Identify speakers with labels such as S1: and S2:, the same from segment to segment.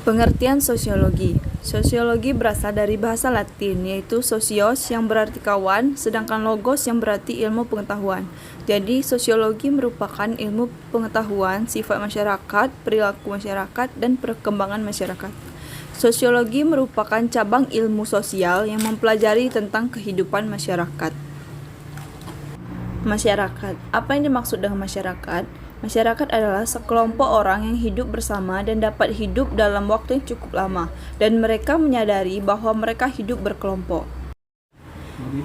S1: Pengertian sosiologi. Sosiologi berasal dari bahasa Latin, yaitu sosios yang berarti kawan, sedangkan logos yang berarti ilmu pengetahuan. Jadi, sosiologi merupakan ilmu pengetahuan, sifat masyarakat, perilaku masyarakat, dan perkembangan masyarakat. Sosiologi merupakan cabang ilmu sosial yang mempelajari tentang kehidupan masyarakat. Masyarakat. Apa yang dimaksud dengan masyarakat? Masyarakat adalah sekelompok orang yang hidup bersama dan dapat hidup dalam waktu yang cukup lama, dan mereka menyadari bahwa mereka hidup berkelompok.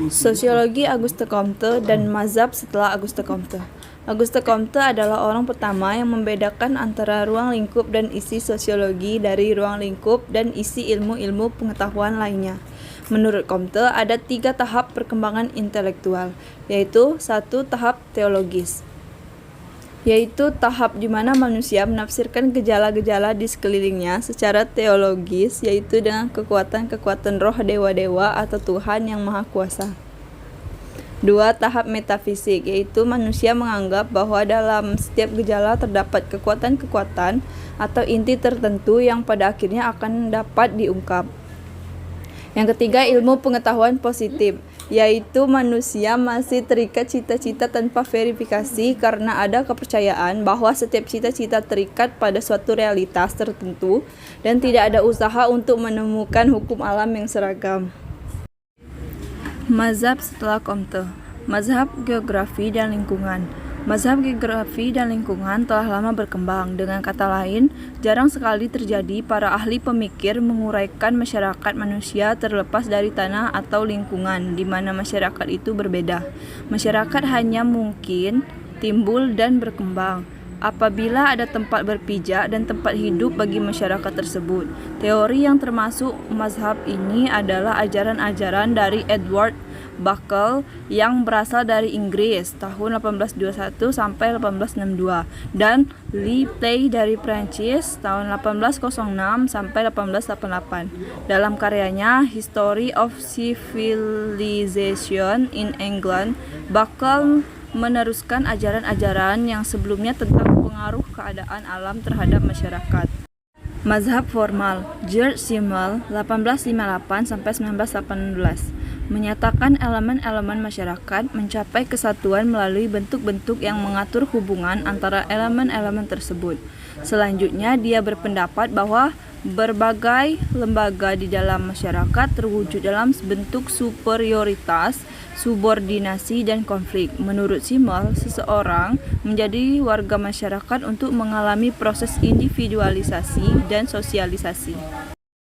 S1: Sosiologi Auguste Comte dan mazhab setelah Auguste Comte. Auguste Comte adalah orang pertama yang membedakan antara ruang lingkup dan isi sosiologi dari ruang lingkup dan isi ilmu-ilmu pengetahuan lainnya. Menurut Comte, ada 3 tahap perkembangan intelektual, yaitu 1. Tahap teologis, yaitu tahap di mana manusia menafsirkan gejala-gejala di sekelilingnya secara teologis, yaitu dengan kekuatan-kekuatan roh dewa-dewa atau Tuhan yang Maha Kuasa. 2. Tahap metafisik, yaitu manusia menganggap bahwa dalam setiap gejala terdapat kekuatan-kekuatan atau inti tertentu yang pada akhirnya akan dapat diungkap. Yang ketiga, ilmu pengetahuan positif, yaitu manusia masih terikat cita-cita tanpa verifikasi karena ada kepercayaan bahwa setiap cita-cita terikat pada suatu realitas tertentu dan tidak ada usaha untuk menemukan hukum alam yang seragam. Mazhab setelah Comte. Mazhab geografi dan lingkungan. Mazhab geografi dan lingkungan telah lama berkembang. Dengan kata lain, jarang sekali terjadi para ahli pemikir menguraikan masyarakat manusia terlepas dari tanah atau lingkungan di mana masyarakat itu berbeda. Masyarakat hanya mungkin timbul dan berkembang apabila ada tempat berpijak dan tempat hidup bagi masyarakat tersebut. Teori yang termasuk mazhab ini adalah ajaran-ajaran dari Edward Buckle yang berasal dari Inggris tahun 1821 sampai 1862 dan Lee Play dari Prancis tahun 1806 sampai 1888. Dalam karyanya History of Civilization in England, Buckle meneruskan ajaran-ajaran yang sebelumnya tentang pengaruh keadaan alam terhadap masyarakat. Mazhab formal. George Simmel 1858 sampai 1918 menyatakan elemen-elemen masyarakat mencapai kesatuan melalui bentuk-bentuk yang mengatur hubungan antara elemen-elemen tersebut. Selanjutnya, dia berpendapat bahwa berbagai lembaga di dalam masyarakat terwujud dalam bentuk superioritas, subordinasi, dan konflik. Menurut Simmel, seseorang menjadi warga masyarakat untuk mengalami proses individualisasi dan sosialisasi.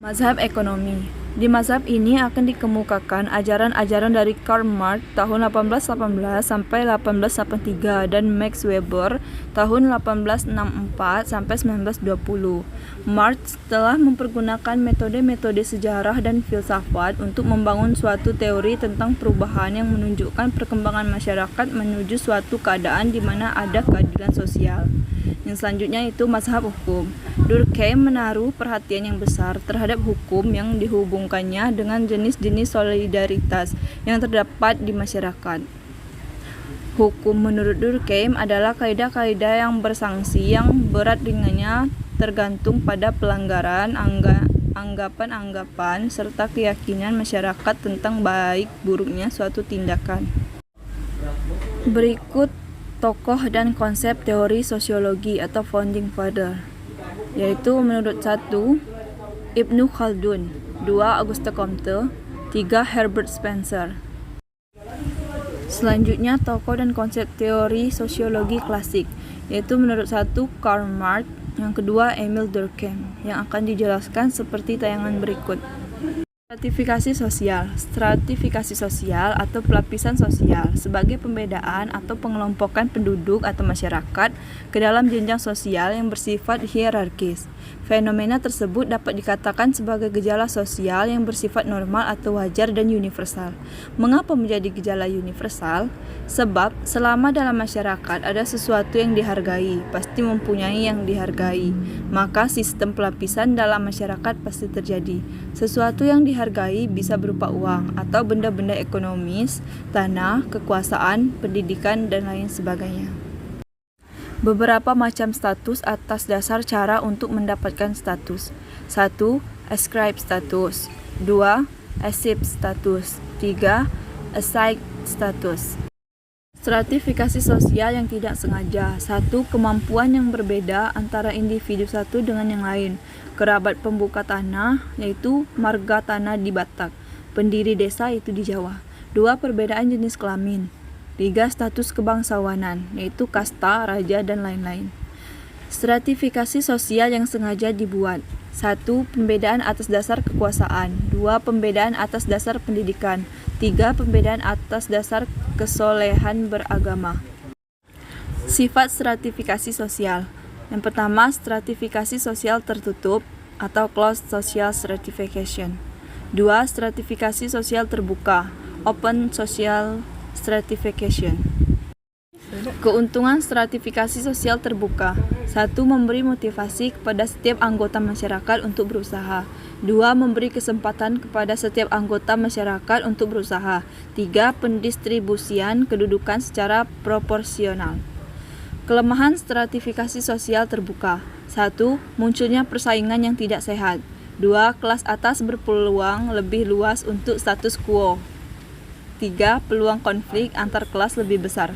S1: Mazhab ekonomi. Di mazhab ini akan dikemukakan ajaran-ajaran dari Karl Marx tahun 1818 sampai 1883 dan Max Weber tahun 1864 sampai 1920. Marx telah mempergunakan metode-metode sejarah dan filsafat untuk membangun suatu teori tentang perubahan yang menunjukkan perkembangan masyarakat menuju suatu keadaan di mana ada keadilan sosial. Yang selanjutnya itu mazhab hukum. Durkheim menaruh perhatian yang besar terhadap hukum yang dihubungkannya dengan jenis-jenis solidaritas yang terdapat di masyarakat. Hukum menurut Durkheim adalah kaidah-kaidah yang bersangsi yang berat ringannya tergantung pada pelanggaran, anggapan-anggapan, serta keyakinan masyarakat tentang baik buruknya suatu tindakan. Berikut tokoh dan konsep teori sosiologi atau founding father, yaitu menurut 1. Ibnu Khaldun, 2. Auguste Comte, 3. Herbert Spencer. Selanjutnya tokoh dan konsep teori sosiologi klasik, yaitu menurut 1. Karl Marx, yang kedua Emil Durkheim, yang akan dijelaskan seperti tayangan berikut. Stratifikasi sosial atau pelapisan sosial sebagai pembedaan atau pengelompokan penduduk atau masyarakat ke dalam jenjang sosial yang bersifat hierarkis. Fenomena tersebut dapat dikatakan sebagai gejala sosial yang bersifat normal atau wajar dan universal. Mengapa menjadi gejala universal? Sebab selama dalam masyarakat ada sesuatu yang dihargai, pasti mempunyai yang dihargai. Maka sistem pelapisan dalam masyarakat pasti terjadi. Sesuatu yang dihargai bisa berupa uang atau benda-benda ekonomis, tanah, kekuasaan, pendidikan, dan lain sebagainya. Beberapa macam status atas dasar cara untuk mendapatkan status. 1. Ascribe status. 2. Accept status. 3. Assign status. Stratifikasi sosial yang tidak sengaja. 1. Kemampuan yang berbeda antara individu satu dengan yang lain. Kerabat pembuka tanah, yaitu marga tanah di Batak. Pendiri desa, yaitu di Jawa. 2. Perbedaan jenis kelamin. 3. Status kebangsawanan, yaitu kasta, raja, dan lain-lain. Stratifikasi sosial yang sengaja dibuat. 1. Pembedaan atas dasar kekuasaan. 2. Pembedaan atas dasar pendidikan. 3. Pembedaan atas dasar kesolehan beragama. Sifat stratifikasi sosial. Yang pertama, stratifikasi sosial tertutup atau closed social stratification. 2. Stratifikasi sosial terbuka, open social stratification. Keuntungan stratifikasi sosial terbuka. 1. Memberi motivasi kepada setiap anggota masyarakat untuk berusaha. 2. Memberi kesempatan kepada setiap anggota masyarakat untuk berusaha. 3. Pendistribusian kedudukan secara proporsional. Kelemahan stratifikasi sosial terbuka. 1. Munculnya persaingan yang tidak sehat. 2. Kelas atas berpeluang lebih luas untuk status quo. 3. Peluang konflik antar kelas lebih besar.